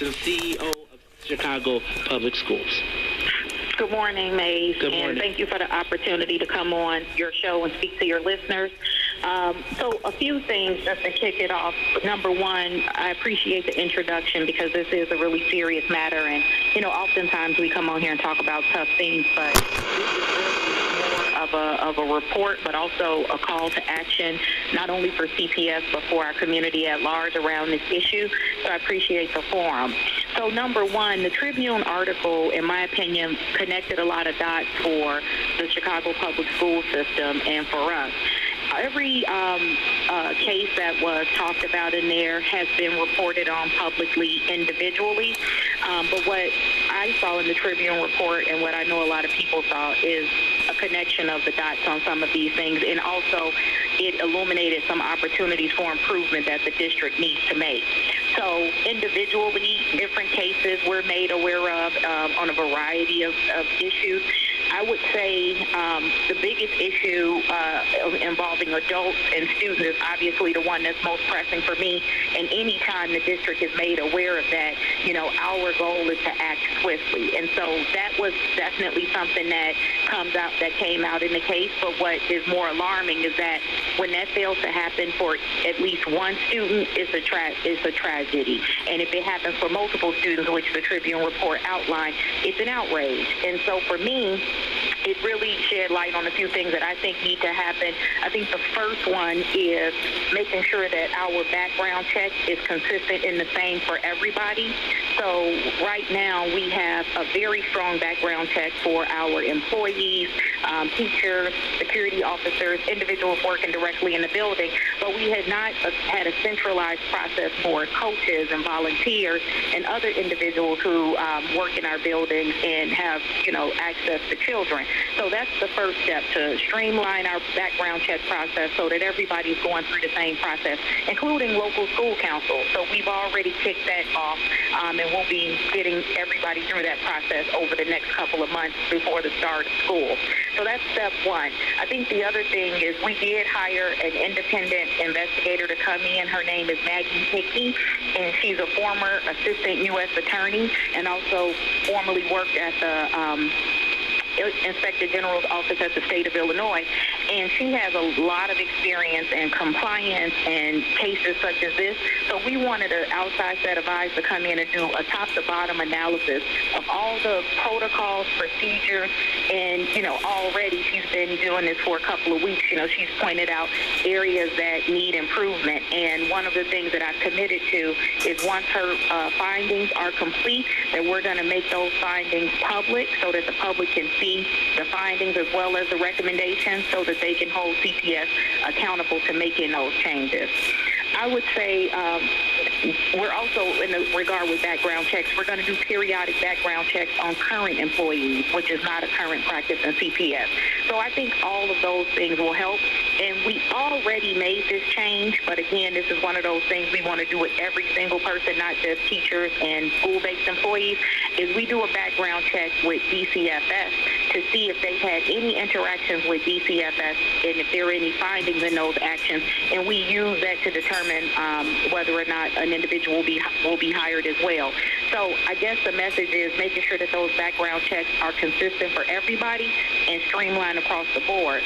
Jackson, CEO of Chicago Public Schools. Good morning, Maze. Good morning. And thank you for the opportunity to come on your show and speak to your listeners. So a few things just to kick it off. Number one, I appreciate the introduction because this is a really serious matter. And, oftentimes we come on here and talk about tough things, but this is really more of a report, but also a call to action, not only for CPS, but for our community at large around this issue. So I appreciate the forum. So number one, the Tribune article, in my opinion, connected a lot of dots for the Chicago public school system and for us. Every case that was talked about in there has been reported on publicly individually. But what I saw in the Tribune report and what I know a lot of people saw is a connection of the dots on some of these things. And also it illuminated some opportunities for improvement that the district needs to make. So individually, different cases were made aware of on a variety of issues. I would say the biggest issue involving adults and students is obviously the one that's most pressing for me. And any time the district is made aware of that, our goal is to act swiftly. And so that was definitely something that came out in the case. But what is more alarming is that when that fails to happen for at least one student, it's a tragedy. And if it happens for multiple students, which the Tribune report outlined, it's an outrage. And so for me, it really shed light on a few things that I think need to happen. I think the first one is making sure that our background check is consistent and the same for everybody. So right now we have a very strong background check for our employees, teachers, security officers, individuals working directly in the building, but we had not had a centralized process for coaches and volunteers and other individuals who work in our buildings and have, access to children. So that's the first step, to streamline our background check process so that everybody's going through the same process, including local school councils. So we've already kicked that off, and we'll be getting everybody through that process over the next couple of months before the start of school. So that's step one. I think the other thing is we did hire an independent investigator to come in. Her name is Maggie Hickey, and she's a former assistant U.S. attorney and also formerly worked at the Inspector General's office at the state of Illinois, and she has a lot of experience in compliance and cases such as this. So we wanted an outside set of eyes to come in and do a top-to-bottom analysis of all the protocols, procedures, and, already she's been doing this for a couple of weeks. She's pointed out areas that need improvement, and one of the things that I've committed to is once her findings are complete, that we're going to make those findings public so that the public can see the findings as well as the recommendations so that they can hold CPS accountable to making those changes. I would say we're also, in the regard with background checks, we're going to do periodic background checks on current employees, which is not a current practice in CPS. So I think all of those things will help. And we already made this change, but again, this is one of those things we want to do with every single person, not just teachers and school-based employees, is we do a background check with DCFS to see if they've had any interactions with DCFS and if there are any findings in those actions. And we use that to determine whether or not an individual will be hired as well. So I guess the message is making sure that those background checks are consistent for everybody and streamlined across the board.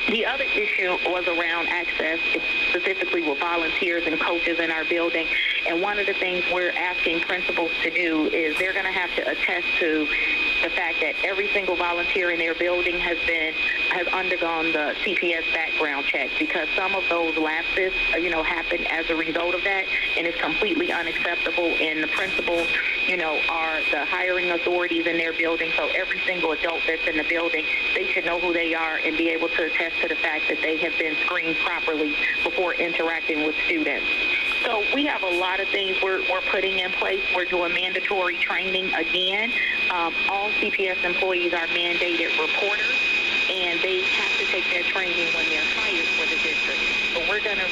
The other issue was around access, specifically with volunteers and coaches in our building. And one of the things we're asking principals to do is they're going to have to attest to the fact that every single volunteer in their building has undergone the CPS background check, because some of those lapses, happen as a result of that, and it's completely unacceptable. And the principals, are the hiring authorities in their building. So every single adult that's in the building, they should know who they are and be able to attest to the fact that they have been screened properly before interacting with students. So we have a lot of things we're putting in place. We're doing mandatory training again. All CPS employees are mandated reporters, and they have to take that training when they're hired for the district. So we're going to